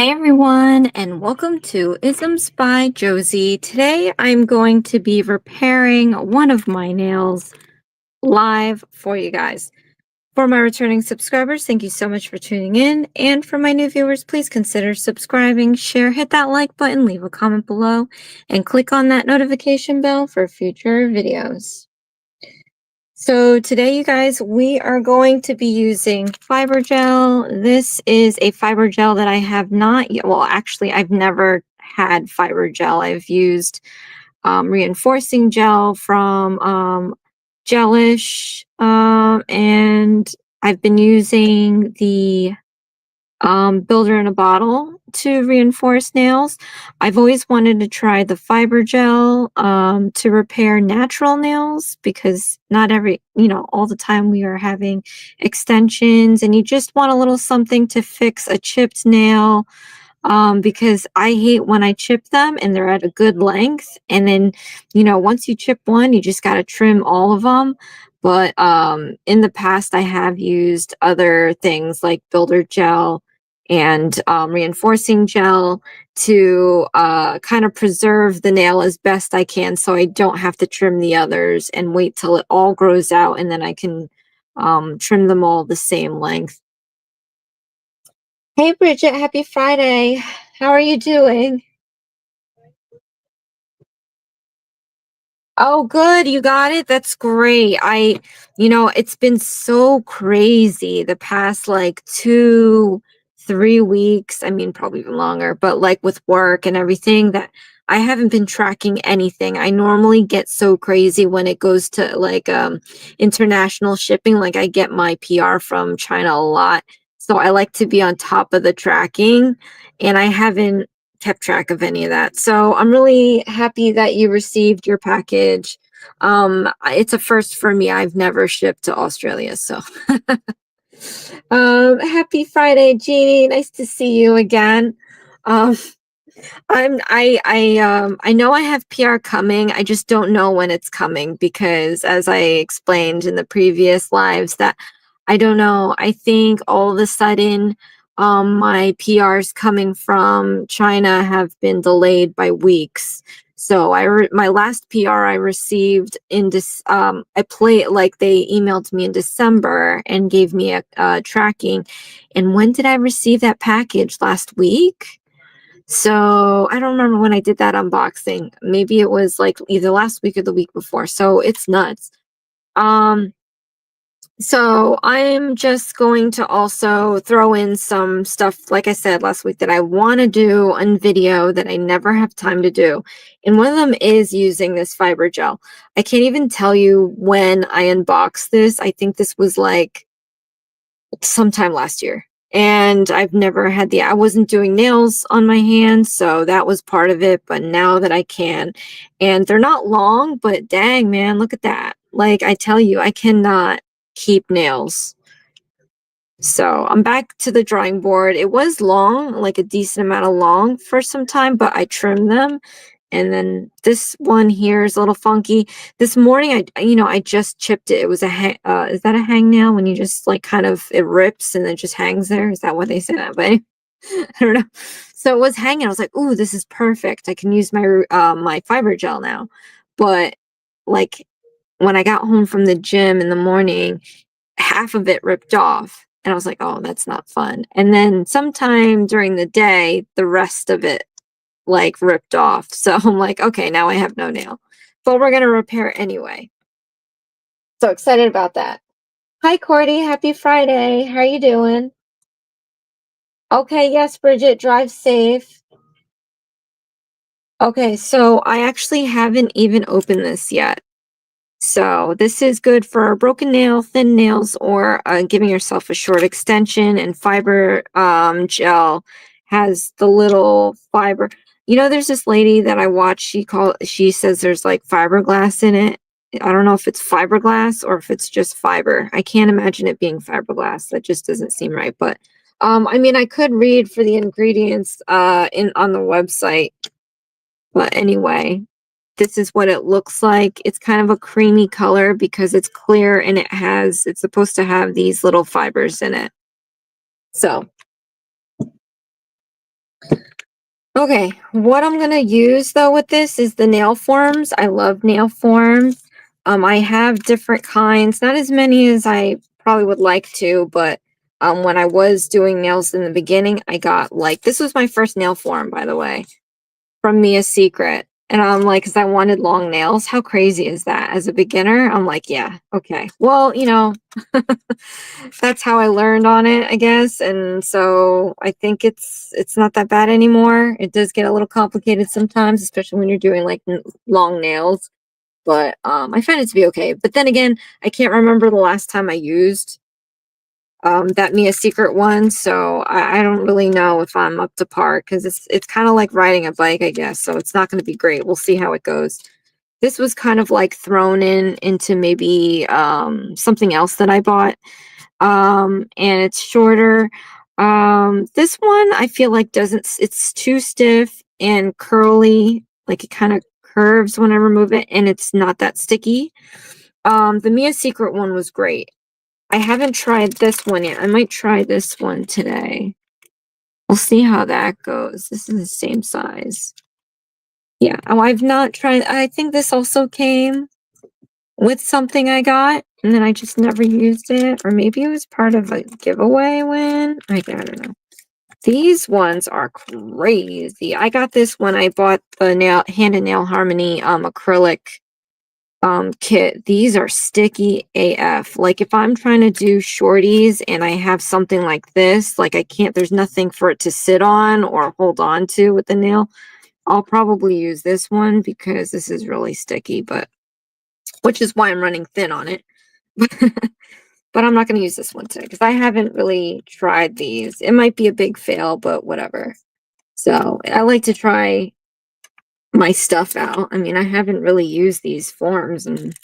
Hey everyone, and welcome to Isms by Josie. Today I'm going to be repairing one of my nails live for you guys. For my returning subscribers, thank you so much for tuning in. And for my new viewers, please consider subscribing, share, hit that like button, leave a comment below, and click on that notification bell for future videos. So today, you guys, we are going to be using fiber gel. This is a fiber gel that I have not yet. Well, actually, I've never had fiber gel. I've used reinforcing gel from Gelish, and I've been using the builder in a bottle to reinforce nails. I've always wanted to try the fiber gel to repair natural nails, because not every, all the time we are having extensions and you just want a little something to fix a chipped nail. Because I hate when I chip them and they're at a good length, and then, once you chip one, you just got to trim all of them. But in the past, I have used other things like builder gel and reinforcing gel to kind of preserve the nail as best I can, so I don't have to trim the others and wait till it all grows out, and then I can trim them all the same length. Hey Bridget, happy Friday. How are you doing? Oh, good. You got it. That's great. It's been so crazy the past like 3 weeks. I mean, probably even longer, but like with work and everything, that I haven't been tracking anything. I normally get so crazy when it goes to like international shipping. Like I get my PR from China a lot. So I like to be on top of the tracking, and I haven't kept track of any of that. So I'm really happy that you received your package. It's a first for me. I've never shipped to Australia, so happy Friday, Jeannie. Nice to see you again. Um, I know I have PR coming. I just don't know when it's coming, because as I explained in the previous lives, that I don't know. I think all of a sudden my PRs coming from China have been delayed by weeks. So my last PR I received in this they emailed me in December and gave me a tracking. And when did I receive that package? Last week? So I don't remember when I did that unboxing. Maybe it was like either last week or the week before. So it's nuts. Um, so I'm just going to also throw in some stuff, like I said last week, that I want to do on video that I never have time to do. And one of them is using this fiber gel. I can't even tell you when I unboxed this. I think this was like sometime last year. And I've never had I wasn't doing nails on my hands, so that was part of it. But now that I can, and they're not long, but dang, man, look at that. Like I tell you, I cannot keep nails. So I'm back to the drawing board. It was long, like a decent amount of long for some time, but I trimmed them. And then this one here is a little funky. This morning, I just chipped it. It was is that a hangnail, when you just like kind of, it rips and it just hangs there? Is that what they say that way? I don't know. So it was hanging. I was like, ooh, this is perfect. I can use my my fiber gel now. But like when I got home from the gym in the morning, half of it ripped off. And I was like, oh, that's not fun. And then sometime during the day, the rest of it like ripped off. So I'm like, okay, now I have no nail. But we're going to repair anyway. So excited about that. Hi, Cordy. Happy Friday. How are you doing? Okay, yes, Bridget, drive safe. Okay, so I actually haven't even opened this yet. So this is good for a broken nail, thin nails, or giving yourself a short extension. And fiber gel has the little fiber. There's this lady that I watch. She says there's like fiberglass in it. I don't know if it's fiberglass or if it's just fiber. I can't imagine it being fiberglass. That just doesn't seem right. But I mean, I could read for the ingredients on the website. But anyway, this is what it looks like. It's kind of a creamy color because it's clear, and it's supposed to have these little fibers in it. So Okay, what I'm gonna use though with this is the nail forms. I love nail forms. I have different kinds, not as many as I probably would like to, but when I was doing nails in the beginning, I got like, this was my first nail form, by the way, from Mia Secret. And I'm like, because I wanted long nails. How crazy is that? As a beginner, I'm like, yeah, okay. Well, you know, that's how I learned on it, I guess. And so I think it's not that bad anymore. It does get a little complicated sometimes, especially when you're doing like long nails. But I find it to be okay. But then again, I can't remember the last time I used that Mia Secret one, so I don't really know if I'm up to par because it's kind of like riding a bike, I guess. So it's not going to be great. We'll see how it goes. This was kind of like thrown into maybe something else that I bought, and it's shorter. This one I feel like doesn't. It's too stiff and curly, like it kind of curves when I remove it, and it's not that sticky. The Mia Secret one was great. I haven't tried this one yet. I might try this one today. We'll see how that goes. This is the same size. Yeah. Oh, I've not tried. I think this also came with something I got, and then I just never used it. Or maybe it was part of a giveaway win. I don't know. These ones are crazy. I got this when I bought the Hand and Nail Harmony acrylic kit. These are sticky AF. Like if I'm trying to do shorties and I have something like this, like I can't, there's nothing for it to sit on or hold on to with the nail, I'll probably use this one because this is really sticky, but which is why I'm running thin on it. But I'm not going to use this one today because I haven't really tried these. It might be a big fail, but whatever. So I like to try my stuff out. I mean, I haven't really used these forms and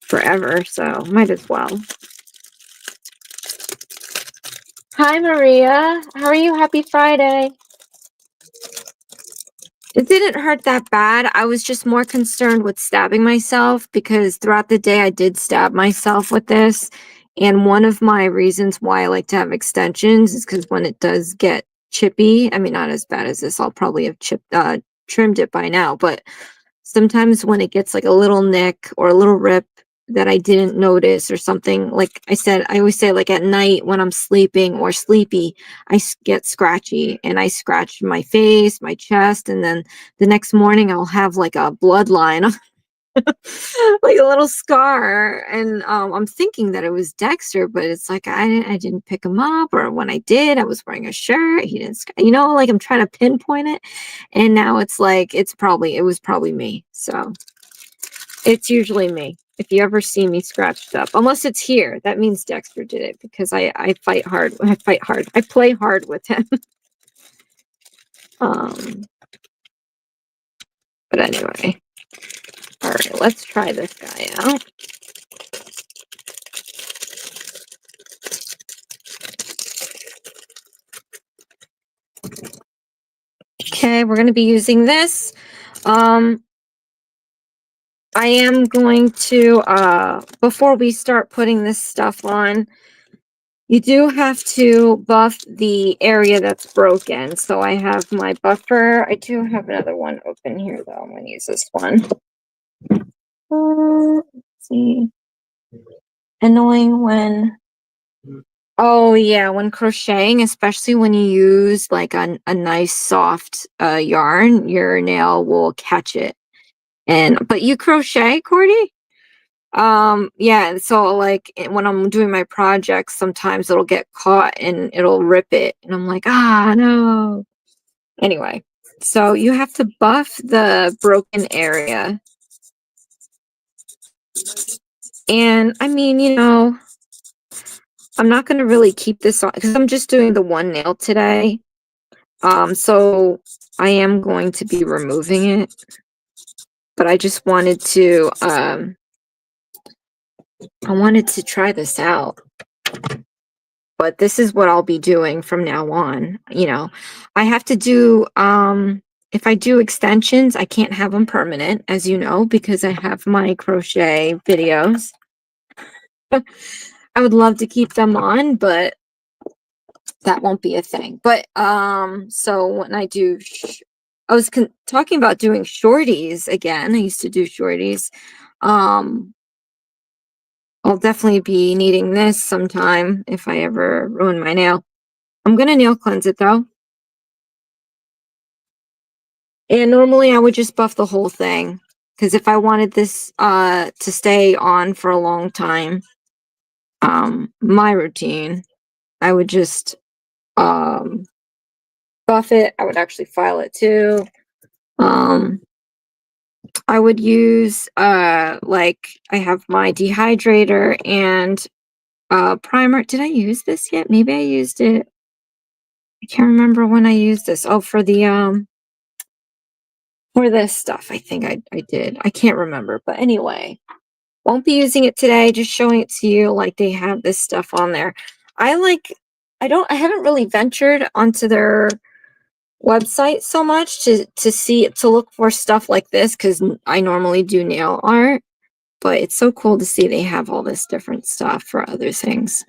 forever, so might as well. Hi, Maria. How are you? Happy Friday. It didn't hurt that bad. I was just more concerned with stabbing myself because throughout the day I did stab myself with this. And one of my reasons why I like to have extensions is because when it does get chippy, I mean, not as bad as this, I'll probably have trimmed it by now, but sometimes when it gets like a little nick or a little rip that I didn't notice or something, like I said, I always say like at night when I'm sleeping or sleepy, I get scratchy and I scratch my face, my chest, and then the next morning I'll have like a bloodline, like a little scar. And I'm thinking that it was Dexter, but it's like I didn't pick him up, or when I did, I was wearing a shirt. He didn't, you know, like I'm trying to pinpoint it, and now it's like it was probably me. So it's usually me. If you ever see me scratched up, unless it's here, that means Dexter did it because I fight hard. I fight hard. I play hard with him. But anyway, all right, let's try this guy out. Okay, we're going to be using this. I am going to, before we start putting this stuff on, you do have to buff the area that's broken. So I have my buffer. I do have another one open here, though. I'm going to use this one. Let's see. Annoying when... Oh, yeah, when crocheting, especially when you use like a nice soft yarn, your nail will catch it. But you crochet, Cordy? Yeah, and so like when I'm doing my projects, sometimes it'll get caught and it'll rip it. And I'm like, ah, no. Anyway, so you have to buff the broken area. And I mean, you know, I'm not going to really keep this on because I'm just doing the one nail today. So I am going to be removing it. But I just wanted to, I wanted to try this out. But this is what I'll be doing from now on. You know, I have to do, if I do extensions, I can't have them permanent, as you know, because I have my crochet videos. I would love to keep them on, but that won't be a thing. But so when I do I was talking about doing shorties again. I used to do shorties. um I'll definitely be needing this sometime if I ever ruin my nail. I'm gonna nail cleanse it though. And normally I would just buff the whole thing, because if I wanted this to stay on for a long time, my routine, I would just um buff it. I would actually file it too. Um I would use like I have my dehydrator and primer. Did I use this yet? Maybe I used it. I can't remember when I used this. Oh, for the for this stuff. I think I did. I can't remember. But anyway, won't be using it today, just showing it to you like they have this stuff on there. I haven't really ventured onto their website so much to look for stuff like this, because I normally do nail art, but it's so cool to see they have all this different stuff for other things.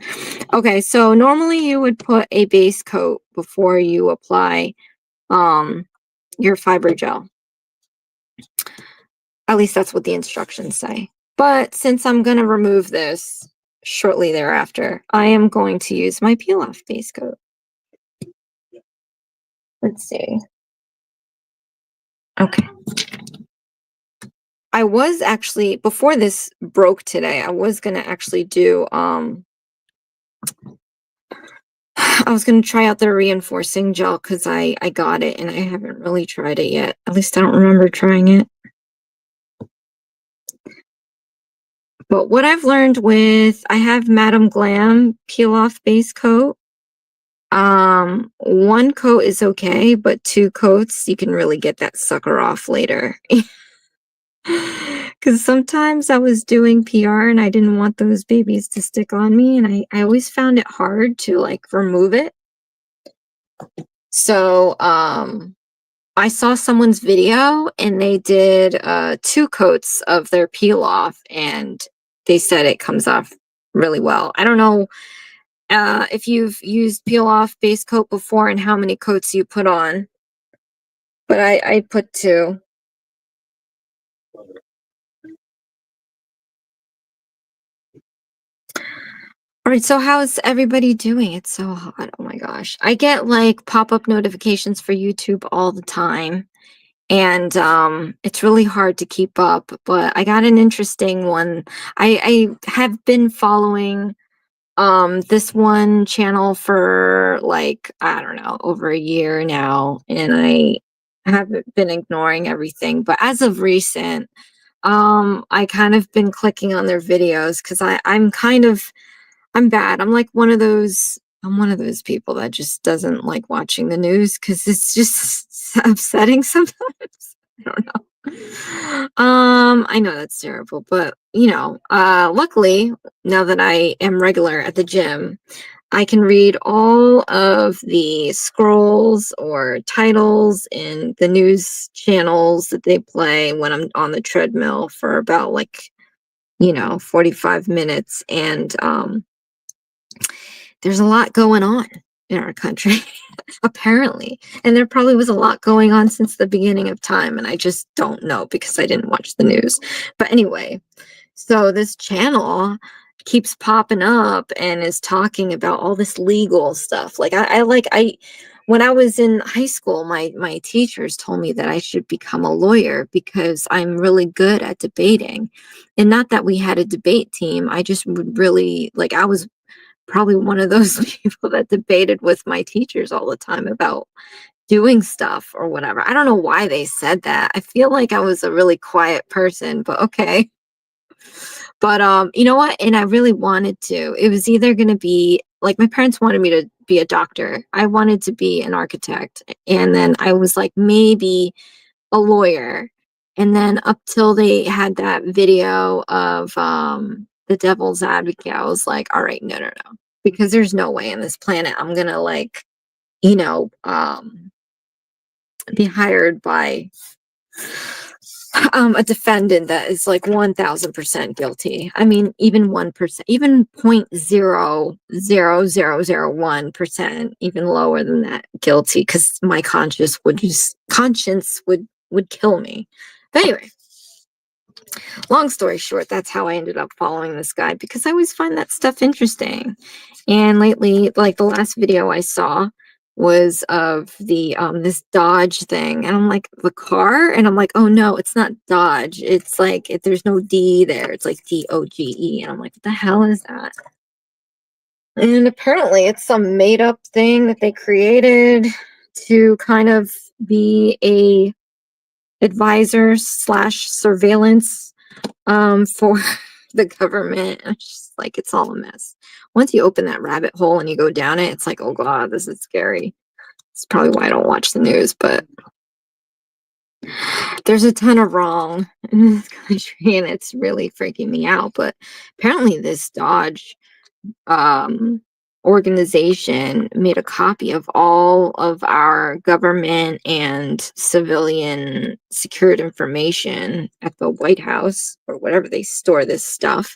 Okay, so normally you would put a base coat before you apply your fiber gel. At least that's what the instructions say. But since I'm going to remove this shortly thereafter, I am going to use my peel off base coat. Let's see. Okay. I was actually, before this broke today, I was going to actually do, I was going to try out the reinforcing gel, because I got it and I haven't really tried it yet. At least I don't remember trying it. But what I've learned with, I have Madame Glam peel off base coat. One coat is okay, but 2 coats, you can really get that sucker off later. Because sometimes I was doing PR and I didn't want those babies to stick on me, and I always found it hard to like remove it. So I saw someone's video and they did 2 coats of their peel off, and they said it comes off really well. I don't know if you've used peel off base coat before and how many coats you put on, but I put 2. All right, so how's everybody doing? It's so hot. Oh my gosh. I get like pop-up notifications for YouTube all the time, and it's really hard to keep up, but I got an interesting one. I have been following this one channel for like, I don't know, over a year now, and I haven't been ignoring everything, but as of recent, I kind of been clicking on their videos, because I'm bad. I'm one of those people that just doesn't like watching the news, because it's just upsetting sometimes. I don't know. I know that's terrible, but luckily, now that I am regular at the gym, I can read all of the scrolls or titles in the news channels that they play when I'm on the treadmill for about 45 minutes. And there's a lot going on in our country, apparently. And there probably was a lot going on since the beginning of time, and I just don't know because I didn't watch the news. But anyway, so this channel keeps popping up and is talking about all this legal stuff. Like when I was in high school, my teachers told me that I should become a lawyer because I'm really good at debating. And not that we had a debate team. I just would really I was probably one of those people that debated with my teachers all the time about doing stuff or whatever. I don't know why they said that. I feel like I was a really quiet person, but okay. But you know what? And I really wanted to. It was either going to be like my parents wanted me to be a doctor. I wanted to be an architect. And then I was like maybe a lawyer. And then up till they had that video of the devil's advocate, I was like, all right, no. Because there's no way on this planet I'm going to be hired by a defendant that is like 1000% guilty. I mean, even 1%, even 0.00001%, even lower than that guilty, because my conscience would kill me. But anyway, long story short, that's how I ended up following this guy, because I always find that stuff interesting. And lately, like the last video I saw was of the this Dodge thing, and I'm like, the car, and I'm like, oh no, it's not Dodge, it's like there's no D there, it's like DOGE, and I'm like, what the hell is that? And apparently it's some made up thing that they created to kind of be a advisor slash surveillance for the government. It's just like, it's all a mess. Once you open that rabbit hole and you go down it, it's like, oh god, this is scary. It's probably why I don't watch the news, but there's a ton of wrong in this country, and it's really freaking me out. But apparently this Dodge organization made a copy of all of our government and civilian secured information at the White House, or whatever they store this stuff,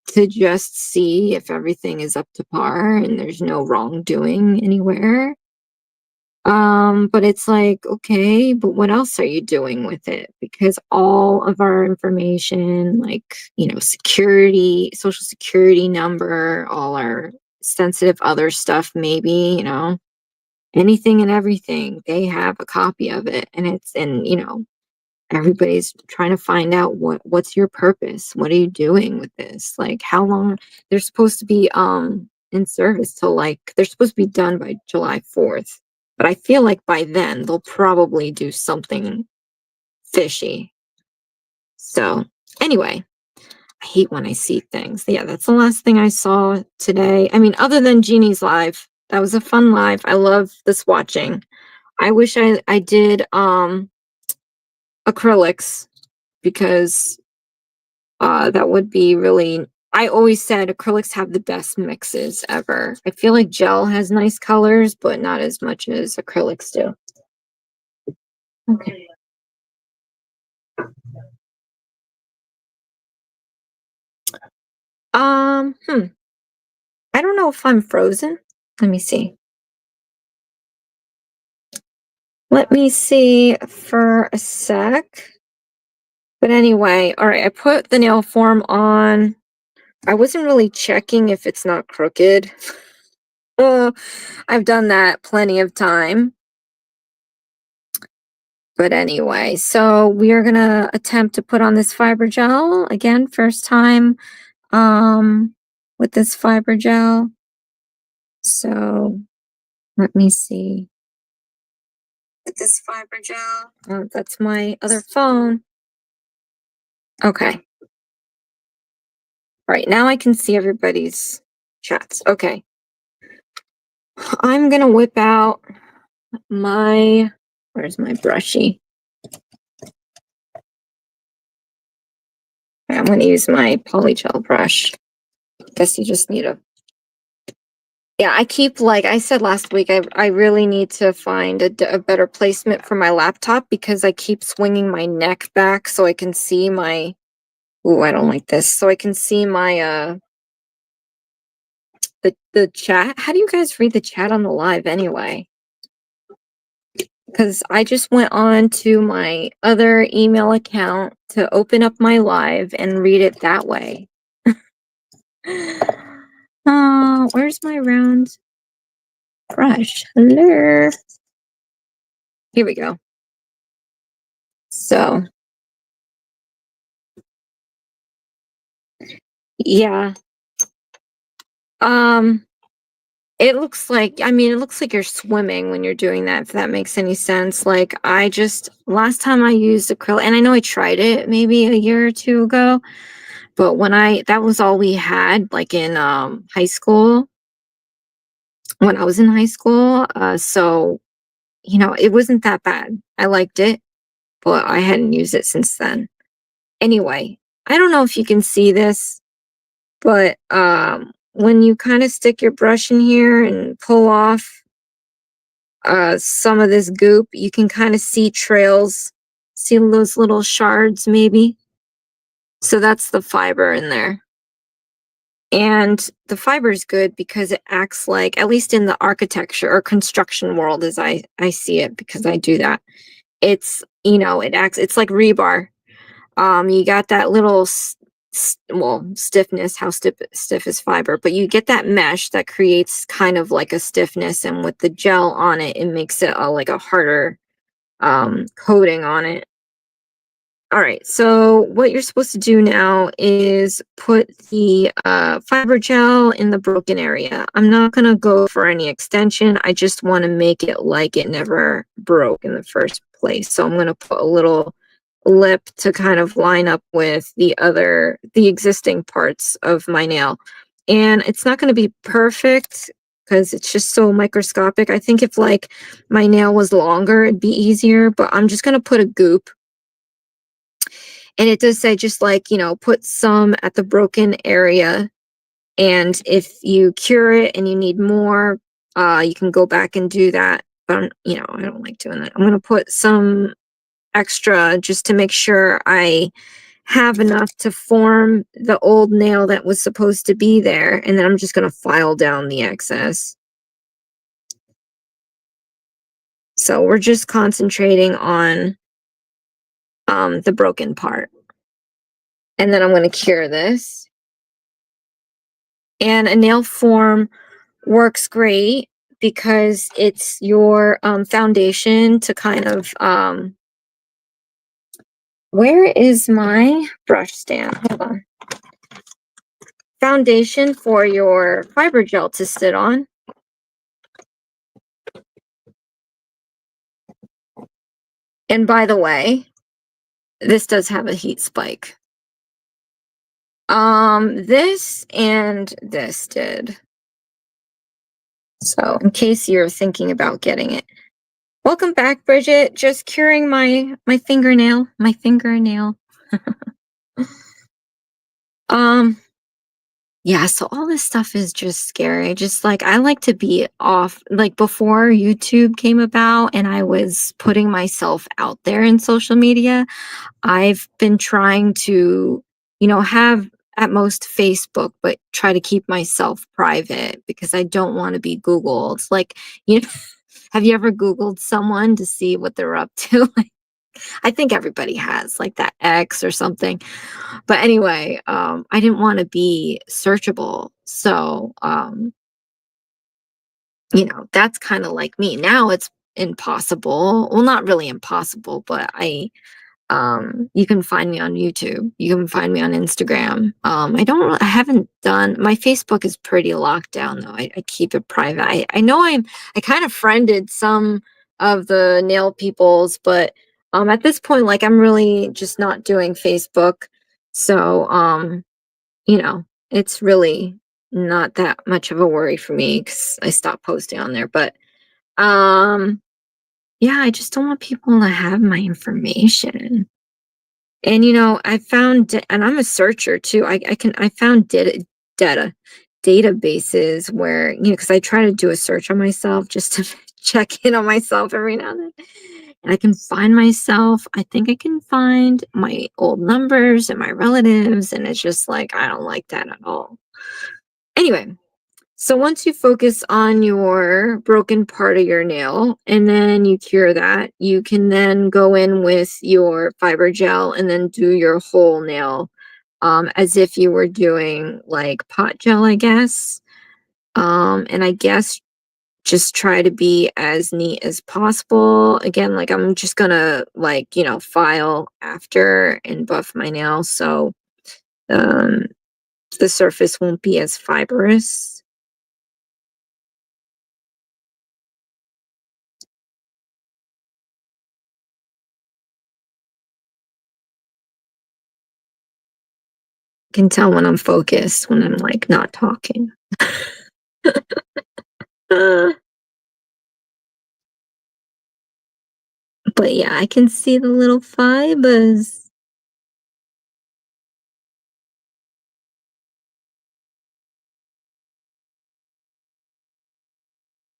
to just see if everything is up to par and there's no wrongdoing anywhere. But it's like, okay, but what else are you doing with it? Because all of our information, like, security, social security number, all our sensitive other stuff, maybe, anything and everything, they have a copy of it. And everybody's trying to find out what's your purpose? What are you doing with this? Like, how long they're supposed to be in service till, like, they're supposed to be done by July 4th. But I feel like by then they'll probably do something fishy. So anyway, I hate when I see things. Yeah, that's the last thing I saw today. I mean, other than Jeannie's live, that was a fun live. I love this watching. I wish I did acrylics, because that would be really, I always said acrylics have the best mixes ever. I feel like gel has nice colors, but not as much as acrylics do. Okay. I don't know if I'm frozen. Let me see. Let me see for a sec. But anyway, all right, I put the nail form on. I wasn't really checking if it's not crooked. I've done that plenty of time. But anyway, so we are gonna attempt to put on this fiber gel again, first time with this fiber gel. So let me see. With this fiber gel. Oh, that's my other phone. Okay. All right, now I can see everybody's chats. Okay. I'm gonna whip out my, where's my brushy? I'm gonna use my polygel brush. Guess you just need a, yeah, I keep, like I said last week, I really need to find a better placement for my laptop, because I keep swinging my neck back so I can see my, ooh, I don't like this. So I can see my, the chat. How do you guys read the chat on the live anyway? Because I just went on to my other email account to open up my live and read it that way. Where's my round brush? Hello. Here we go. So, yeah. It looks like, I mean, it looks like you're swimming when you're doing that, if that makes any sense. Like, last time I used acrylic, and I know I tried it maybe a year or two ago, but that was all we had, like in high school, when I was in high school. So, it wasn't that bad. I liked it, but I hadn't used it since then. Anyway, I don't know if you can see this, but when you kind of stick your brush in here and pull off some of this goop, you can kind of see trails See those little shards maybe? So that's the fiber in there. And the fiber is good because it acts like, at least in the architecture or construction world as I see it, because I do that. It's, it acts, it's like rebar. You got that little well, stiffness, how stiff is fiber, but you get that mesh that creates kind of like a stiffness, and with the gel on it, it makes it like a harder coating on it. All right, so what you're supposed to do now is put the fiber gel in the broken area. I'm not going to go for any extension. I just want to make it like it never broke in the first place. So I'm going to put a little lip to kind of line up with the existing parts of my nail. And it's not going to be perfect because it's just so microscopic. I think if like my nail was longer, it'd be easier, but I'm just going to put a goop. And it does say just like, put some at the broken area. And if you cure it and you need more, you can go back and do that. But, I don't like doing that. I'm going to put some extra just to make sure I have enough to form the old nail that was supposed to be there. And then I'm just going to file down the excess. So we're just concentrating on the broken part. And then I'm going to cure this. And a nail form works great because it's your foundation to kind of where is my brush stand? Hold on. Foundation for your fiber gel to sit on. And by the way, this does have a heat spike. This and this did. So in case you're thinking about getting it. Welcome back, Bridget. Just curing my fingernail. Yeah, so all this stuff is just scary. Just like I like to be off, like before YouTube came about and I was putting myself out there in social media, I've been trying to, have at most Facebook, but try to keep myself private because I don't want to be Googled. Like, have you ever Googled someone to see what they're up to? I think everybody has, like that X or something. But anyway, I didn't want to be searchable. So, that's kind of like me. Now it's impossible. Well, not really impossible, but you can find me on YouTube. You can find me on Instagram. I haven't done, my Facebook is pretty locked down though. I keep it private. I know I kind of friended some of the nail peoples, but at this point, like I'm really just not doing Facebook. So, it's really not that much of a worry for me because I stopped posting on there. But, yeah, I just don't want people to have my information. And I found, and I'm a searcher too. I found databases where, because I try to do a search on myself just to check in on myself every now and then. And I can find myself. I think I can find my old numbers and my relatives. And it's just like, I don't like that at all. Anyway, so once you focus on your broken part of your nail and then you cure that, you can then go in with your fiber gel and then do your whole nail as if you were doing like pot gel, I guess. And I guess just try to be as neat as possible. Again, like I'm just gonna like, file after and buff my nail so the surface won't be as fibrous. Can tell when I'm focused, when I'm like not talking. Uh, but yeah, I can see the little fibers.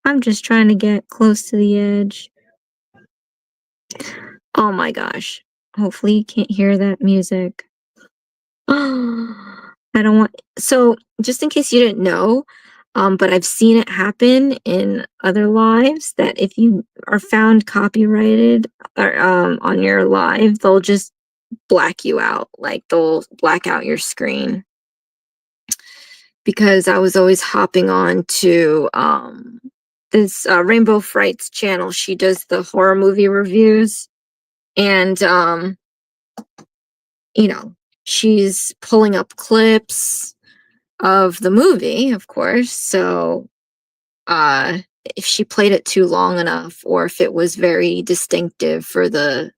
I'm just trying to get close to the edge. Oh my gosh. Hopefully you can't hear that music. I don't want so just in case you didn't know, but I've seen it happen in other lives that if you are found copyrighted or on your live, they'll just black you out. Like they'll black out your screen because I was always hopping on to this Rainbow Frights channel. She does the horror movie reviews and you know, she's pulling up clips of the movie, of course. So, uh, if she played it too long enough, or if it was very distinctive for the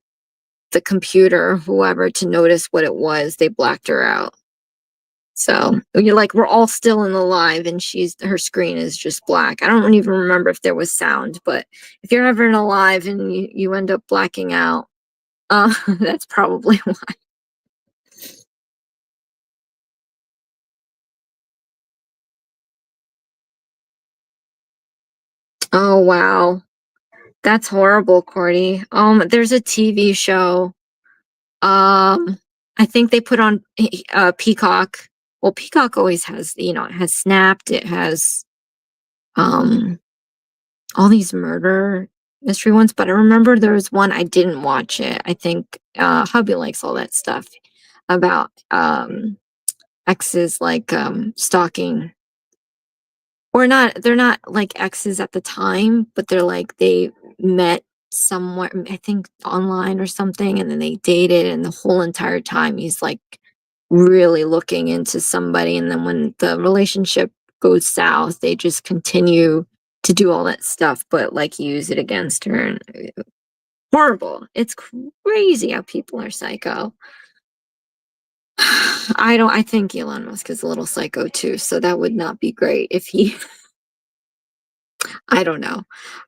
computer, whoever to notice what it was, they blacked her out. So you're like, we're all still in the live, and her screen is just black. I don't even remember if there was sound, but if you're ever in a live and you end up blacking out, that's probably why. Oh wow. That's horrible, Cordy. There's a TV show. I think they put on Peacock. Well, Peacock always has, it has Snapped, it has um all these murder mystery ones, but I remember there was one I didn't watch it. I think hubby likes all that stuff about exes like stalking or not they're not like exes at the time, but they're like they met somewhere, I think online or something, and then they dated, and the whole entire time he's like really looking into somebody, and then when the relationship goes south, they just continue to do all that stuff, but like use it against her. And horrible. It's crazy how people are psycho. I think Elon Musk is a little psycho too, so that would not be great if he I don't know.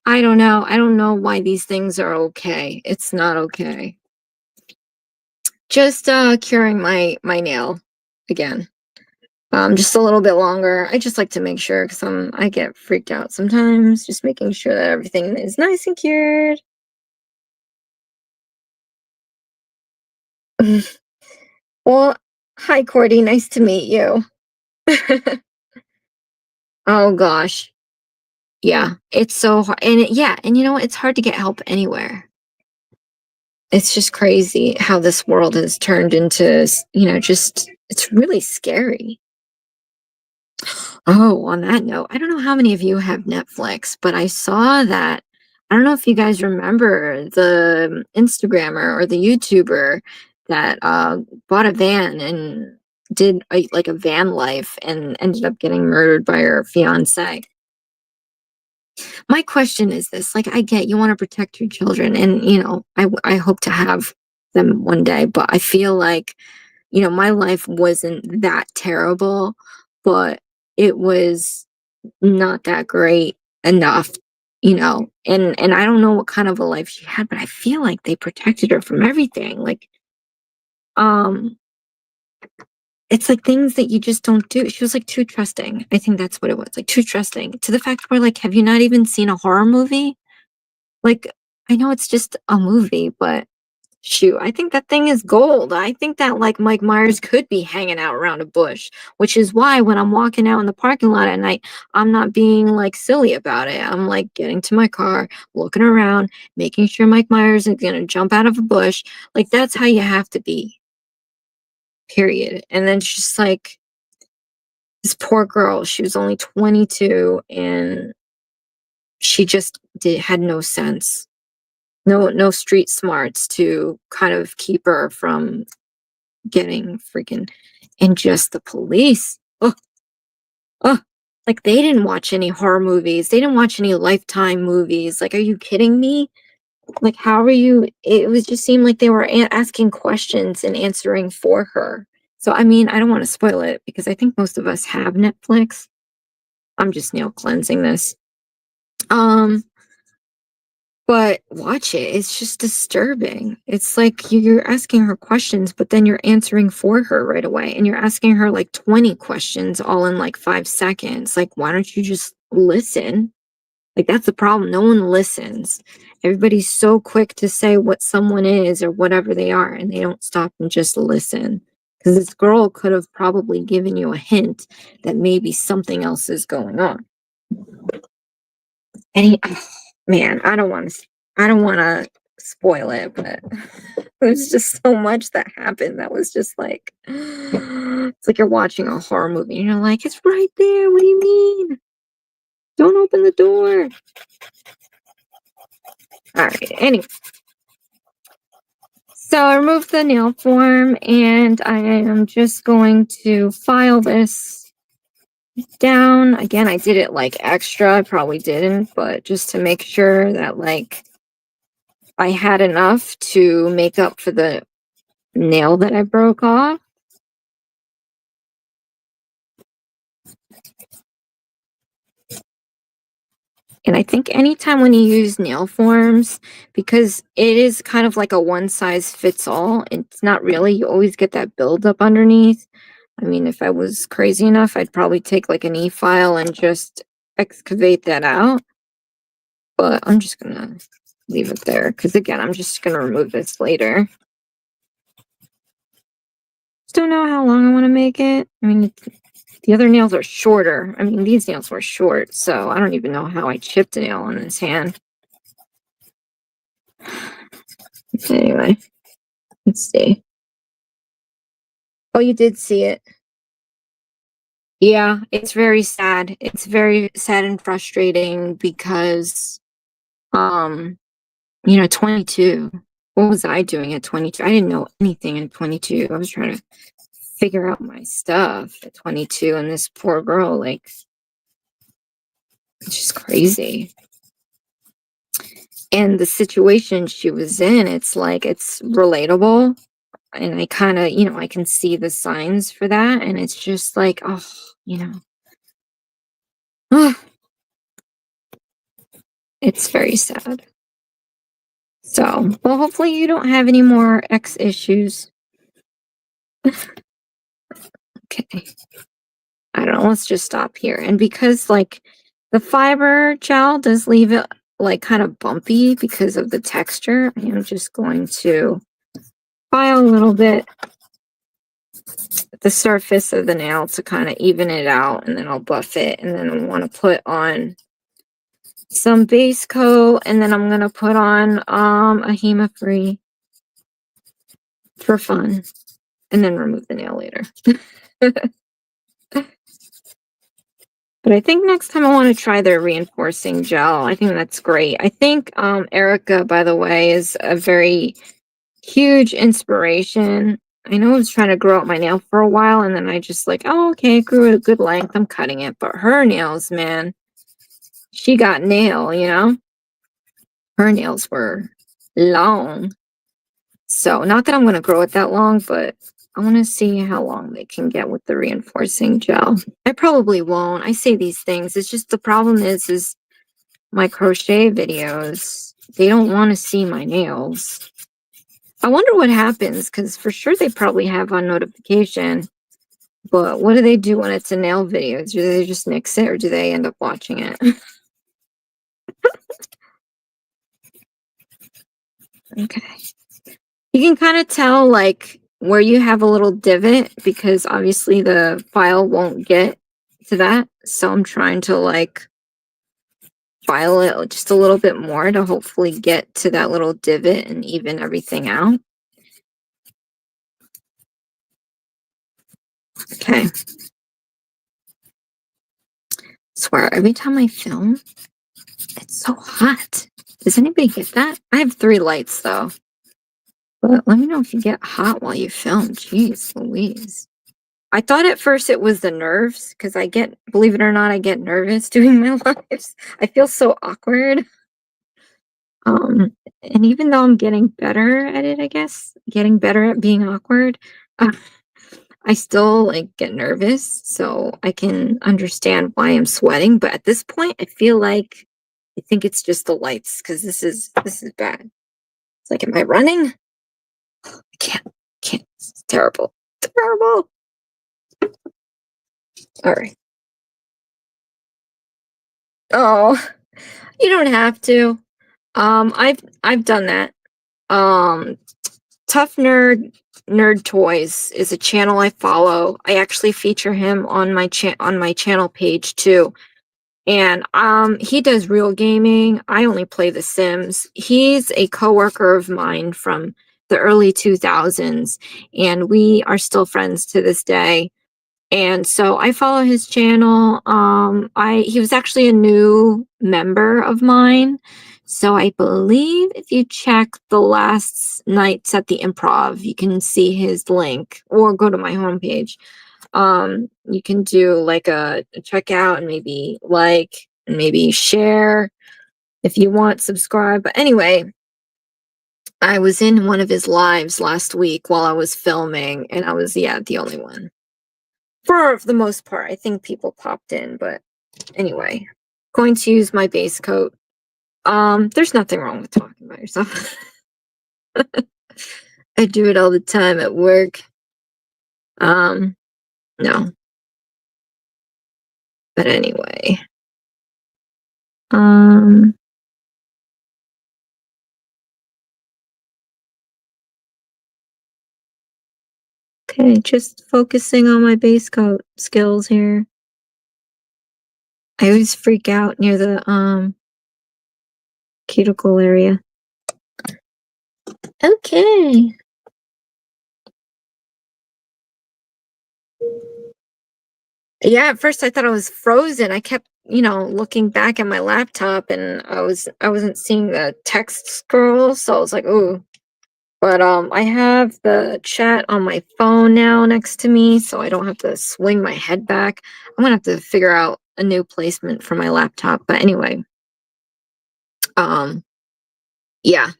I don't know. I don't know why these things are okay. It's not okay. Just curing my nail again. Just a little bit longer. I just like to make sure because I get freaked out sometimes, just making sure that everything is nice and cured. Well, hi Cordy, nice to meet you. Oh gosh. Yeah, it's so hard. And yeah, and you know what? It's hard to get help anywhere. It's just crazy how this world has turned into, just it's really scary. Oh, on that note, I don't know how many of you have Netflix, but I saw that. I don't know if you guys remember the Instagrammer or the YouTuber that bought a van and did like a van life and ended up getting murdered by her fiance. My question is this, like, I get you want to protect your children, and I hope to have them one day, but I feel like my life wasn't that terrible, but it was not that great enough, and I don't know what kind of a life she had, but I feel like they protected her from everything. Like, um, it's like things that you just don't do. She was like too trusting. I think that's what it was, like too trusting to the fact where like, have you not even seen a horror movie? Like, I know it's just a movie, but shoot, I think that thing is gold. I think that like Mike Myers could be hanging out around a bush, which is why when I'm walking out in the parking lot at night, I'm not being like silly about it. I'm like getting to my car, looking around, making sure Mike Myers is gonna jump out of a bush. Like that's how you have to be. Period. And then she's like this poor girl, she was only 22 and she just had no sense. No street smarts to kind of keep her from getting freaking, and just the police. Oh, oh, like they didn't watch any horror movies. They didn't watch any Lifetime movies. Like, are you kidding me? Like, how are you? It was just seemed like they were asking questions and answering for her. So, I mean, I don't want to spoil it because I think most of us have Netflix. I'm just nail cleansing this. Um, But watch it, it's just disturbing. It's like you're asking her questions, but then you're answering for her right away, and you're asking her, like, 20 questions all in, like, 5 seconds. Like, why don't you just listen? Like, that's the problem. No one listens. Everybody's so quick to say what someone is or whatever they are, and they don't stop and just listen. Because this girl could have probably given you a hint that maybe something else is going on. And man, I don't want to spoil it, but there's just so much that happened that was just like, it's like you're watching a horror movie and you're like, it's right there. What do you mean? Don't open the door. All right. Anyway, so I removed the nail form and I am just going to file this down. Again, I did it like extra. I probably didn't, but just to make sure that like I had enough to make up for the nail that I broke off. And I think anytime when you use nail forms, because it is kind of like a one size fits all, it's not really, you always get that buildup underneath. I mean, if I was crazy enough, I'd probably take like an e-file and just excavate that out. But I'm just gonna leave it there because again, I'm just gonna remove this later. Just don't know how long I want to make it. I mean, the other nails are shorter. I mean, these nails were short, so I don't even know how I chipped a nail on this hand. Anyway, let's see. Oh, you did see it. Yeah, it's very sad. It's very sad and frustrating because, you know, 22. What was I doing at 22? I didn't know anything at 22. I was trying to figure out my stuff at 22, and this poor girl, like, it's just crazy. And the situation she was in, it's like, it's relatable. And I kind of, you know, I can see the signs for that. And it's just like, oh, you know, it's very sad. So, well, hopefully you don't have any more X issues. Okay. I don't know. Let's just stop here. And because, like, the fiber gel does leave it, like, kind of bumpy because of the texture, I am just going to file a little bit at the surface of the nail to kind of even it out, and then I'll buff it, and then I want to put on some base coat, and then I'm going to put on a HEMA-free for fun, and then remove the nail later. But I think next time I want to try their reinforcing gel. I think that's great. I think Erica, by the way, is a very huge inspiration. I know I was trying to grow out my nail for a while, and then I just like, oh, okay, it grew at a good length. I'm cutting it. But her nails, man, she got nail, you know? Her nails were long. So not that I'm going to grow it that long, but I want to see how long they can get with the reinforcing gel. I probably won't. I say these things. It's just the problem is my crochet videos, they don't want to see my nails. I wonder what happens, because for sure they probably have on notification. But what do they do when it's a nail video? Do they just nix it, or do they end up watching it? Okay. You can kind of tell, like, where you have a little divot, because obviously the file won't get to that. So I'm trying to, like, file it just a little bit more to hopefully get to that little divot and even everything out. Okay. Swear, every time I film, it's so hot. Does anybody get that? I have 3 lights though. But let me know if you get hot while you film. Jeez Louise. I thought at first it was the nerves, because I get, believe it or not, I get nervous doing my lives. I feel so awkward. And even though I'm getting better at it, I guess, getting better at being awkward, I still like get nervous. So I can understand why I'm sweating. But at this point, I feel like I think it's just the lights, because this is bad. It's like, am I running? I can't. It's terrible. Terrible. All right. Oh, You don't have to. I've done that. Um, Tough Nerd Toys is a channel I follow. I actually feature him on my channel page too. And he does real gaming. I only play The Sims. He's a coworker of mine from the early 2000s, and we are still friends to this day. And so I follow his channel. He was actually a new member of mine. So I believe if you check the last nights at the Improv, you can see his link, or go to my homepage. You can do like a checkout and maybe like and maybe share if you want, subscribe. But anyway, I was in one of his lives last week while I was filming, and I was, yeah, the only one. For the most part, I think people popped in, but anyway, going to use my base coat. There's nothing wrong with talking about yourself. I do it all the time at work. No. But anyway. Okay, just focusing on my base coat skills here. I always freak out near the cuticle area. Okay. Yeah, at first I thought I was frozen. I kept, looking back at my laptop, and I wasn't seeing the text scroll, so I was like, "Ooh." But I have the chat on my phone now next to me, so I don't have to swing my head back. I'm gonna have to figure out a new placement for my laptop. But anyway, um, yeah,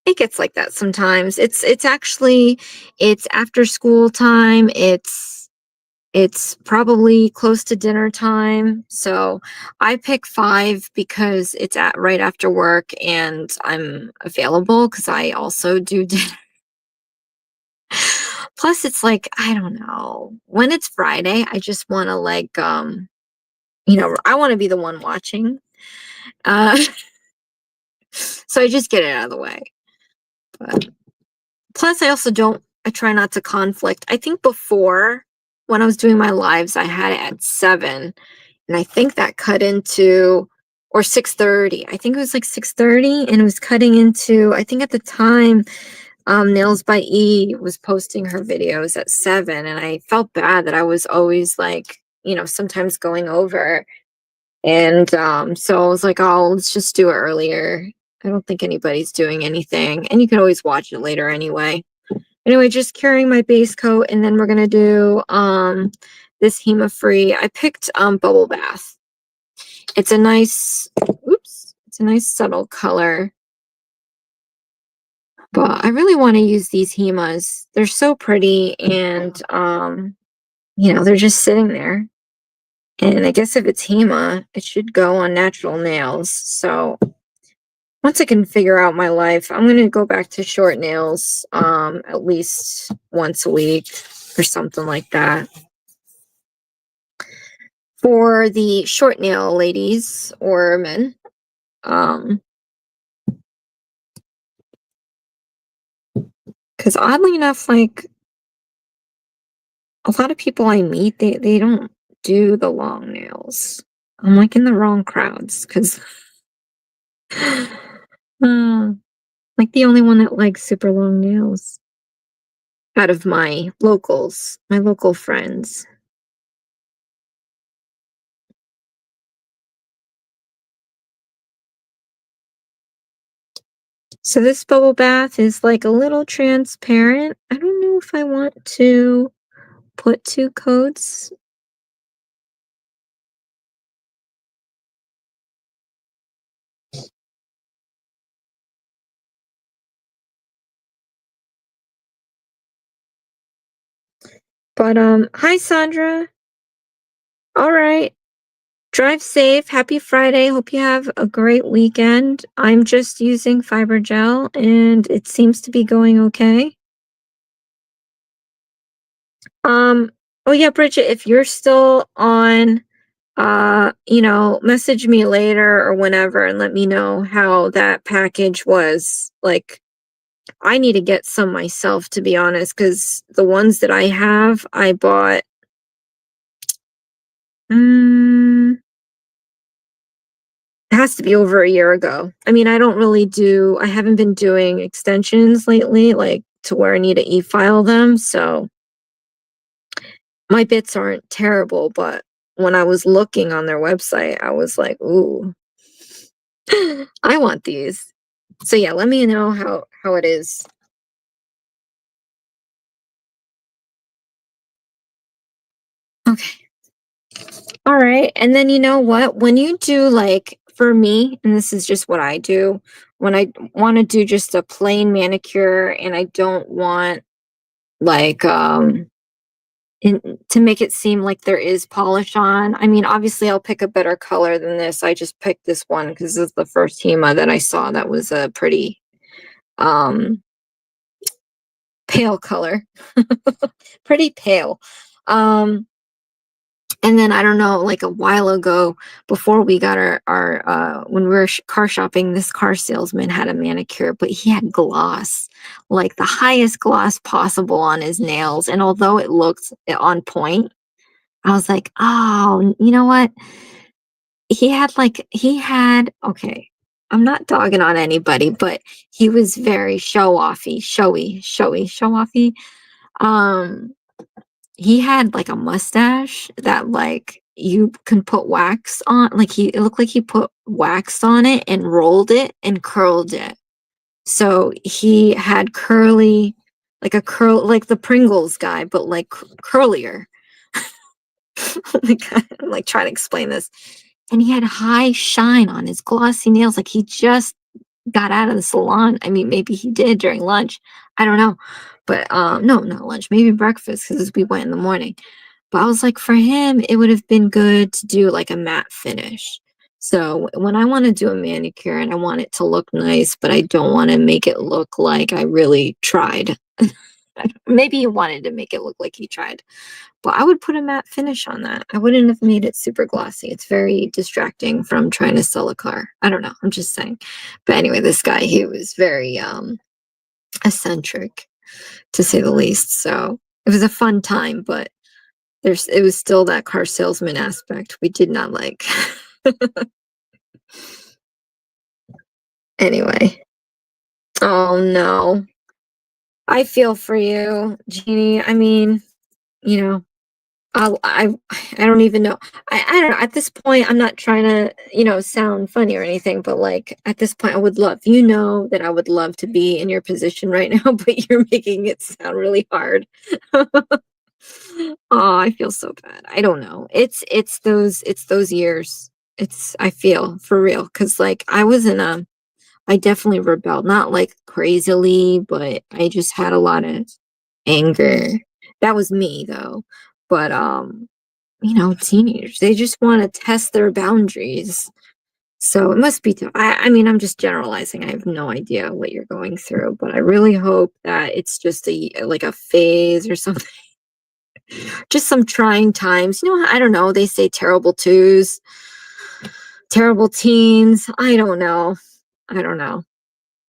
it gets like that sometimes. It's after school time. It's probably close to dinner time. So I pick 5 because it's at right after work and I'm available because I also do dinner. Plus, it's like, I don't know. When it's Friday, I just want to I want to be the one watching. Uh, so I just get it out of the way. But plus, I try not to conflict. I think before, when I was doing my lives, I had it at 7, and I think that cut into, or 6:30. I think it was like 6:30, and it was cutting into, I think at the time, Nails by E was posting her videos at 7, and I felt bad that I was always like, sometimes going over. And so I was like, oh, let's just do it earlier. I don't think anybody's doing anything. And you can always watch it later anyway. Anyway, just carrying my base coat, and then we're gonna do this HEMA free. I picked Bubble Bath. It's a nice, it's a nice subtle color. But I really want to use these HEMAs. They're so pretty, and they're just sitting there. And I guess if it's HEMA, it should go on natural nails. So once I can figure out my life, I'm gonna go back to short nails at least once a week or something like that. For the short nail ladies or men, because oddly enough, like a lot of people I meet, they don't do the long nails. I'm like in the wrong crowds because like the only one that likes super long nails out of my local friends. So this bubble bath is like a little transparent. I don't know if I want to put 2 coats. But hi Sandra. All right. Drive safe. Happy Friday. Hope you have a great weekend. I'm just using fiber gel and it seems to be going okay. Oh yeah, Bridget, if you're still on message me later or whenever and let me know how that package was. Like, I need to get some myself, to be honest, because the ones that I have, I bought. Mm, it has to be over a year ago. I mean, I haven't been doing extensions lately, like to where I need to e-file them. So my bits aren't terrible, but when I was looking on their website, I was like, ooh, I want these. So yeah, let me know how it is. Okay. All right. And then you know what? When you do like for me, and this is just what I do, when I want to do just a plain manicure and I don't want like to make it seem like there is polish on. I mean, obviously I'll pick a better color than this. I just picked this one because this is the first Hema that I saw that was a pretty um pale color. Pretty pale. Um And then I don't know, like a while ago, before we got our when we were car shopping, this car salesman had a manicure, but he had gloss, like the highest gloss possible on his nails. And although it looked on point, I was like, oh, you know what? Okay, I'm not dogging on anybody, but he was very showy, show offy. Um, he had, like, a mustache that, like, you can put wax on, like, it looked like he put wax on it and rolled it and curled it. So, he had like the Pringles guy, but, like, curlier. Like, I'm, like, trying to explain this. And he had high shine on his glossy nails, like, he just got out of the salon. I mean, maybe he did during lunch. I don't know. But, no, not lunch, maybe breakfast because we went in the morning. But I was like, for him, it would have been good to do like a matte finish. So when I want to do a manicure and I want it to look nice, but I don't want to make it look like I really tried. Maybe he wanted to make it look like he tried, but I would put a matte finish on that. I wouldn't have made it super glossy. It's very distracting from trying to sell a car. I don't know. I'm just saying. But anyway, this guy, he was very eccentric to say the least. So it was a fun time, but it was still that car salesman aspect we did not like. Anyway. Oh no. I feel for you, Jeannie. I mean, you know, I I I don't even know. I don't know. At this point, I'm not trying to, sound funny or anything, but like at this point, I would love, that I would love to be in your position right now, but you're making it sound really hard. Oh, I feel so bad. I don't know. It's those years. I feel for real because like I definitely rebelled, not like crazily, but I just had a lot of anger. That was me though. But teenagers, they just want to test their boundaries. So it must be tough. I mean, I'm just generalizing. I have no idea what you're going through, but I really hope that it's just like a phase or something. Just some trying times. I don't know. They say terrible twos, terrible teens. I don't know. I don't know.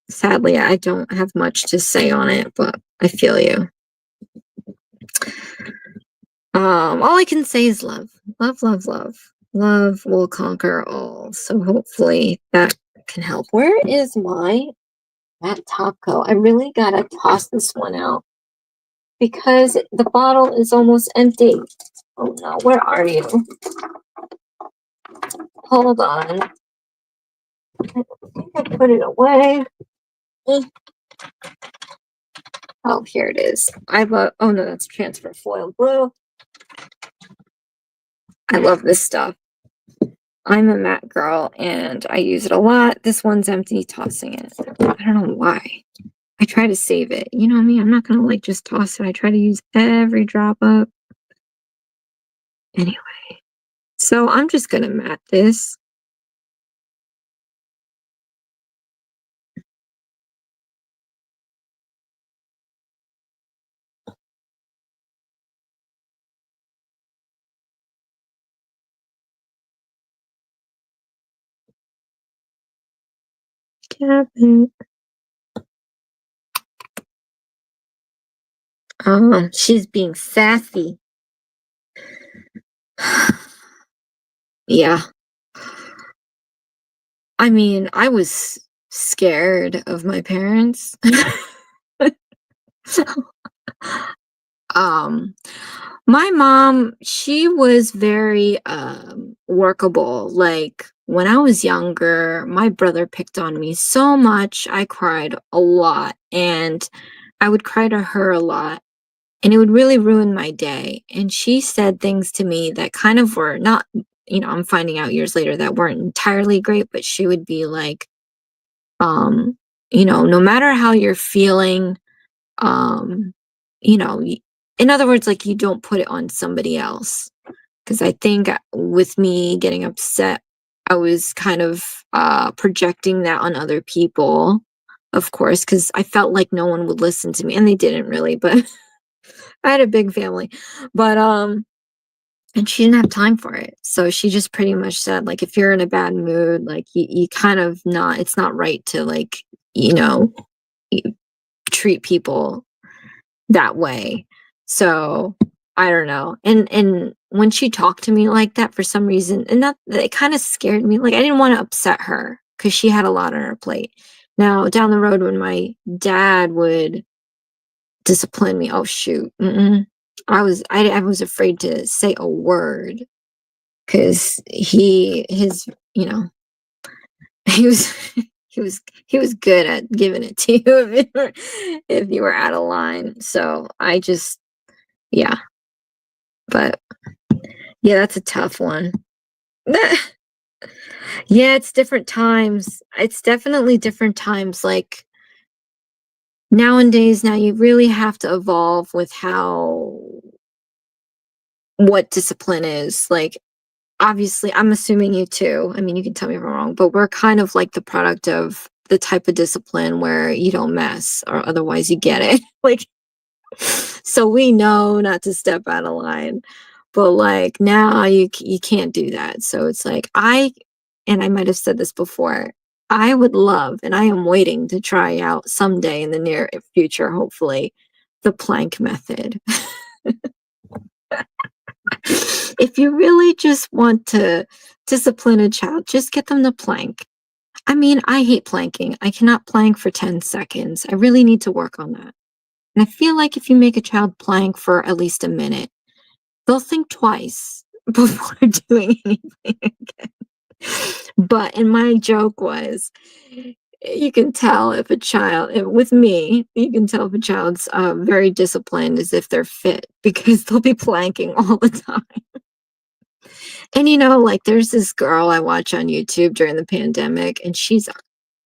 Sadly, I don't have much to say on it, but I feel you. All I can say is love. Love, love, love. Love will conquer all. So hopefully that can help. Where is my that Topco? I really gotta toss this one out because the bottle is almost empty. Oh no, where are you? Hold on. I think I put it away. Eh. Oh, here it is. Oh no, that's transfer foil blue. I love this stuff. I'm a matte girl and I use it a lot. This one's empty, tossing it. I don't know why. I try to save it. You know what I mean? I'm not gonna like just toss it. I try to use every drop up. Anyway, so I'm just gonna matte this. Cabin. She's being sassy. Yeah. I mean, I was scared of my parents. So, um, my mom, she was very, workable. Like, when I was younger, my brother picked on me so much, I cried a lot, and I would cry to her a lot, and it would really ruin my day, and she said things to me that kind of were not, I'm finding out years later that weren't entirely great, but she would be like, um, "No matter how you're feeling, um, you know, y in other words, like, you don't put it on somebody else. Because I think with me getting upset, I was kind of, projecting that on other people, of course, because I felt like no one would listen to me, and they didn't really, but I had a big family. But, and she didn't have time for it, so she just pretty much said, like, "If you're in a bad mood, like, you kind of not it's not right to, like, you know, y treat people that way." So, I don't know. And when she talked to me like that for some reason, and that it kinda scared me, like, I didn't wanna upset her because she had a lot on her plate. Now, down the road when my dad would discipline me, oh shoot, I was afraid to say a word because you know, he was he was good at giving it to you if you were out of line. So, I just yeah. But yeah, that's a tough one. Yeah, it's different times. It's definitely different times. Like nowadays, now you really have to evolve with how what discipline is. Like, obviously, I'm assuming you too. I mean, you can tell me if I'm wrong, but we're kind of like the product of the type of discipline where you don't mess or otherwise you get it. Like, so we know not to step out of line, but like now you can't do that. So it's like and I might have said this before, I would love, and I am waiting to try out someday in the near future, hopefully, the plank method. If you really just want to discipline a child, just get them to plank. I mean, I hate planking. I cannot plank for 10 seconds. I really need to work on that. And I feel like if you make a child plank for at least a minute, they'll think twice before doing anything again. But and my joke was, you can tell if a child with me, you can tell if a child's, very disciplined as if they're fit because they'll be planking all the time. And, like, there's this girl I watch on YouTube during the pandemic, and she's a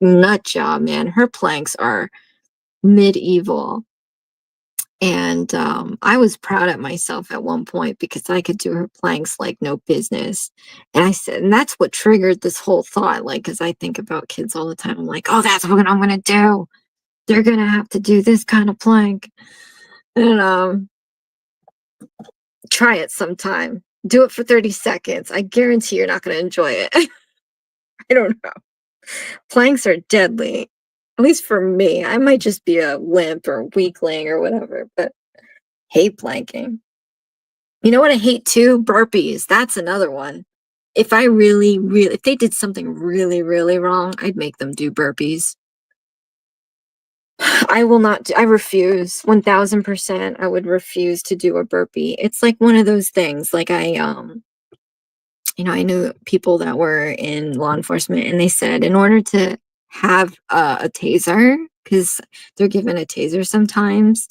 nut job, man. Her planks are medieval. And, I was proud of myself at one point because I could do her planks like no business. And I said and that's what triggered this whole thought, like, because I think about kids all the time. I'm like, "Oh, that's what I'm gonna do. They're gonna have to do this kind of plank." And, try it sometime. Do it for 30 seconds. I guarantee you're not gonna enjoy it. I don't know. Planks are deadly, at least for me. I might just be a wimp or weakling or whatever, but hate planking. You know what I hate too? Burpees. That's another one. If I if they did something really, really wrong, I'd make them do burpees. I will not I refuse. 1000% I would refuse to do a burpee. It's like one of those things. Like I knew people that were in law enforcement and they said in order to have a taser, because they're given a taser sometimes,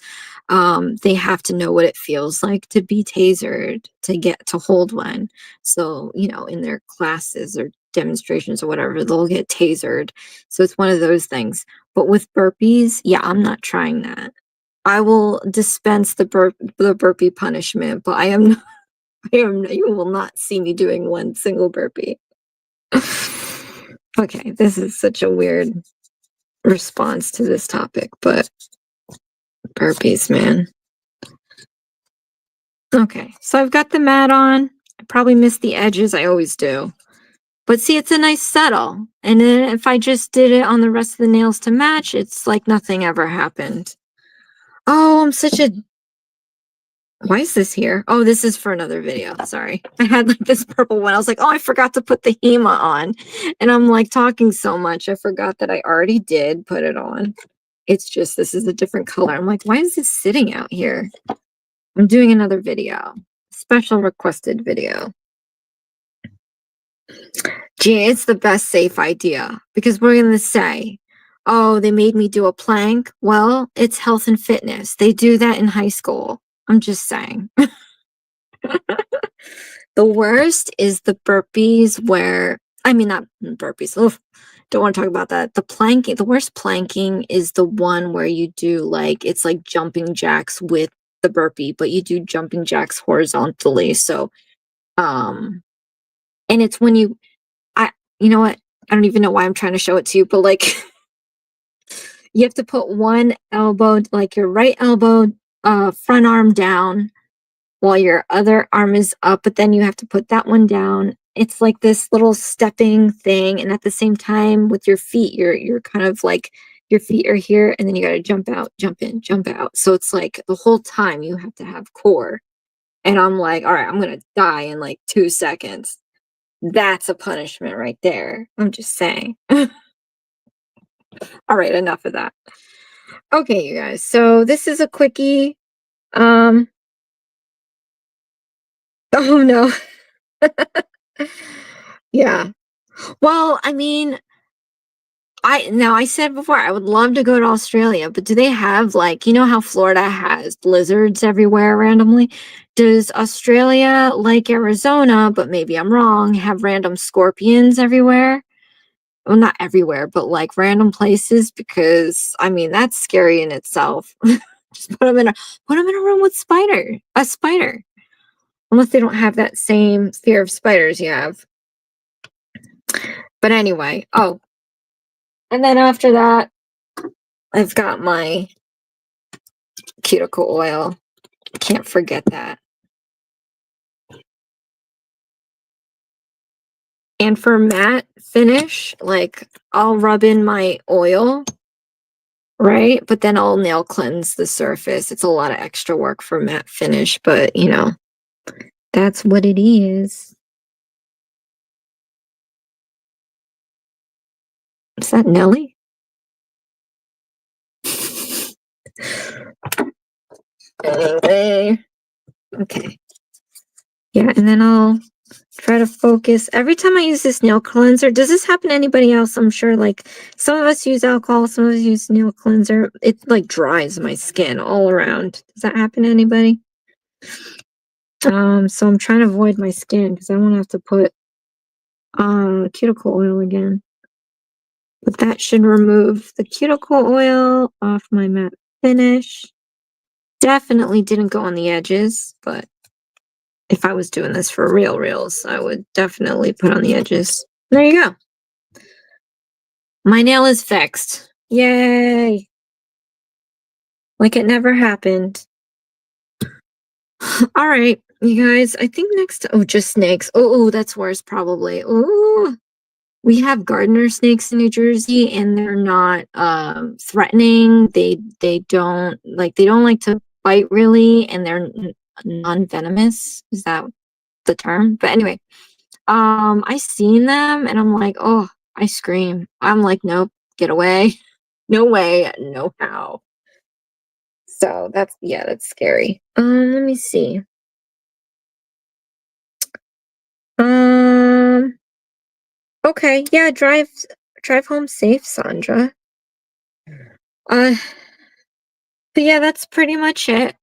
they have to know what it feels like to be tasered to get to hold one. So, in their classes or demonstrations or whatever, they'll get tasered. So it's one of those things. But with burpees, yeah, I'm not trying that. I will dispense the burpee punishment, but I am you will not see me doing one single burpee. Okay, this is such a weird response to this topic, but burpees, man. Okay, so I've got the mat on. I probably missed the edges. I always do. But see, it's a nice settle. And then if I just did it on the rest of the nails to match, it's like nothing ever happened. Oh, I'm such a... Why is this here? Oh, this is for another video. Sorry. I had like this purple one. I was like, oh, I forgot to put the HEMA on. And I'm like talking so much. I forgot that I already did put it on. It's just, this is a different color. I'm like, why is this sitting out here? I'm doing another video. Special requested video. Gee, it's the best safe idea because we're going to say, oh, they made me do a plank. Well, it's health and fitness. They do that in high school. I'm just saying. The worst is the burpees where, I mean, not burpees. Oof, don't want to talk about that. The planking, the worst planking is the one where you do like, it's like jumping jacks with the burpee, but you do jumping jacks horizontally. So, and it's when you know what? I don't even know why I'm trying to show it to you, but like, you have to put one elbow, like your right elbow, front arm down while your other arm is up, but then you have to put that one down. It's like this little stepping thing, and at the same time with your feet, you're kind of like your feet are here, and then you got to jump out, jump in, jump out. So it's like the whole time you have to have core. And I'm like, all right, I'm gonna die in like 2 seconds. That's a punishment right there. I'm just saying. All right, enough of that. Okay, you guys. So this is a quickie. Oh no. Yeah. Well, I mean, I said before I would love to go to Australia, but do they have like, you know how Florida has blizzards everywhere randomly? Does Australia, like Arizona, but maybe I'm wrong, have random scorpions everywhere? Well, not everywhere, but like random places, because I mean that's scary in itself. Just put them in a room with a spider. Unless they don't have that same fear of spiders you have. But anyway, oh, and then after that, I've got my cuticle oil. Can't forget that. And for matte finish, like I'll rub in my oil, right? But then I'll nail cleanse the surface. It's a lot of extra work for matte finish, but you know, that's what it is. Is that Nelly? Okay. Yeah, and then I'll try to focus. Every time I use this nail cleanser, does this happen to anybody else? I'm sure like some of us use alcohol, some of us use nail cleanser. It like dries my skin all around. Does that happen to anybody? So I'm trying to avoid my skin because I won't have to put cuticle oil again. But that should remove the cuticle oil off my matte finish. Definitely didn't go on the edges, but if I was doing this for reals, I would definitely put on the edges. There you go. My nail is fixed. Yay! Like it never happened. All right, you guys, I think next, oh, just snakes. Oh, that's worse probably. Oh, we have gardener snakes in New Jersey and they're not threatening. They don't like to bite really, and they're non-venomous. Is that the term? But anyway, I seen them and I'm like, oh, I scream. I'm like, nope, get away. No way, no how. So that's scary. Let me see. Okay, yeah, drive home safe, Sandra. But yeah, that's pretty much it.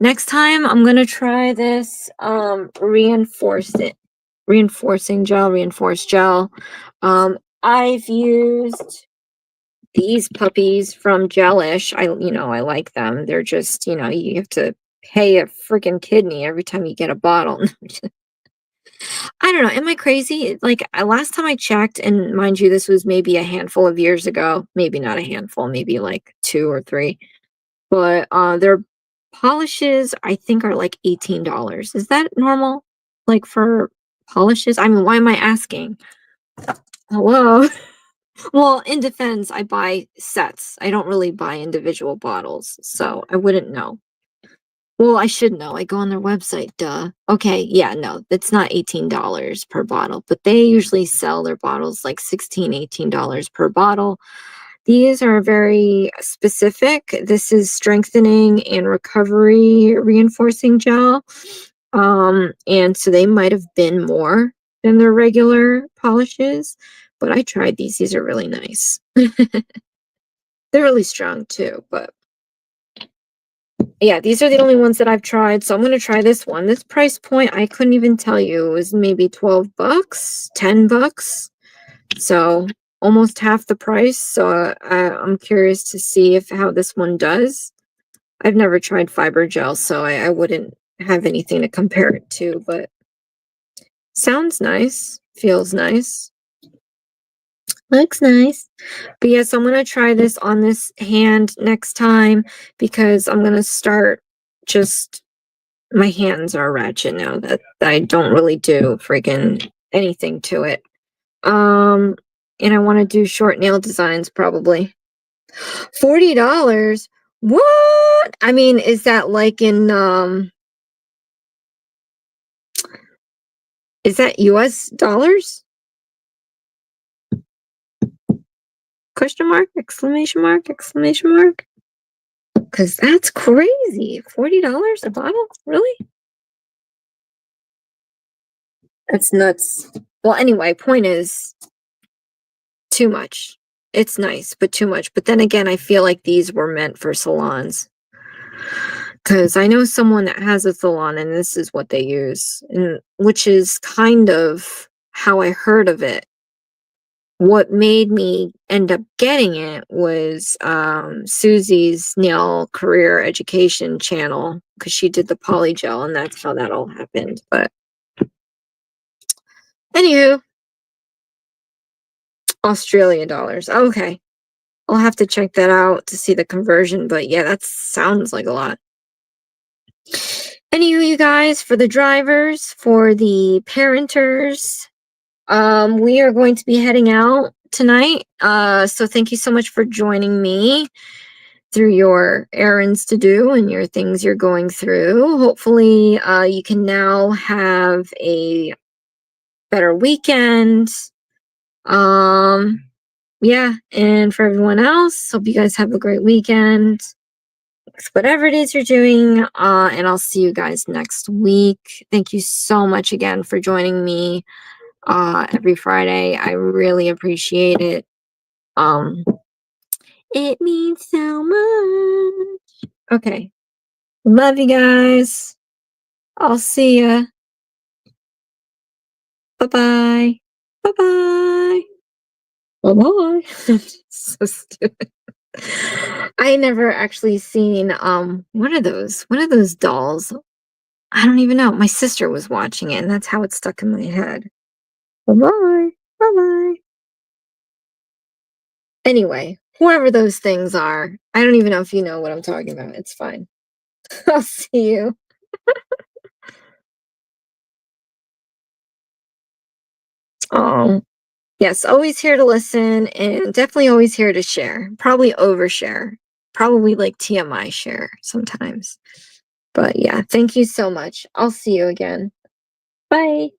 Next time I'm gonna try this reinforcing gel. I've used these puppies from Gelish. I like them. They're just, you have to pay a freaking kidney every time you get a bottle. I don't know. Am I crazy? Like last time I checked, and mind you, this was maybe a handful of years ago, maybe not a handful, maybe like 2 or 3. But their polishes I think are like $18. Is that normal? Like for polishes? I mean, why am I asking? Hello? Well, in defense, I buy sets. I don't really buy individual bottles, so I wouldn't know. Well, I should know. I go on their website, duh. Okay, yeah, no, it's not $18 per bottle, but they usually sell their bottles like $16, $18 per bottle. These are very specific. This is strengthening and recovery reinforcing gel. And so they might have been more than their regular polishes, but I tried these. These are really nice. They're really strong too, but yeah, these are the only ones that I've tried. So I'm going to try this one. This price point, I couldn't even tell you. It was maybe 12 bucks, 10 bucks. So almost half the price. So I'm curious to see how this one does. I've never tried fiber gel, so I wouldn't have anything to compare it to, but sounds nice, feels nice, looks nice. But yes, I'm gonna try this on this hand next time because I'm gonna start just my hands are ratchet now that I don't really do freaking anything to it. And I want to do short nail designs probably. $40? What? I mean, is that like in is that US dollars? Question mark, exclamation mark, exclamation mark. Cause that's crazy. $40 a bottle? Really? That's nuts. Well, anyway, point is too much. It's nice, but too much. But then again, I feel like these were meant for salons. Because I know someone that has a salon and this is what they use, and which is kind of how I heard of it. What made me end up getting it was Susie's nail career education channel because she did the polygel and that's how that all happened. But anywho, Australia dollars. Okay. I'll have to check that out to see the conversion, but yeah, that sounds like a lot. Anywho, you guys, for the drivers, for the parenters, we are going to be heading out tonight. So thank you so much for joining me through your errands to do and your things you're going through. Hopefully, you can now have a better weekend. Yeah, and for everyone else, hope you guys have a great weekend. Whatever it is you're doing, and I'll see you guys next week. Thank you so much again for joining me every Friday. I really appreciate it. It means so much. Okay. Love you guys. I'll see ya. Bye-bye. Bye-bye. Bye-bye. So stupid. I never actually seen what are those? What are those dolls? I don't even know. My sister was watching it and that's how it stuck in my head. Bye-bye. Bye-bye. Anyway, whoever those things are, I don't even know if you know what I'm talking about. It's fine. I'll see you. Oh, yes, always here to listen and definitely always here to share. Probably overshare. Probably like TMI share sometimes. But yeah, thank you so much. I'll see you again. Bye.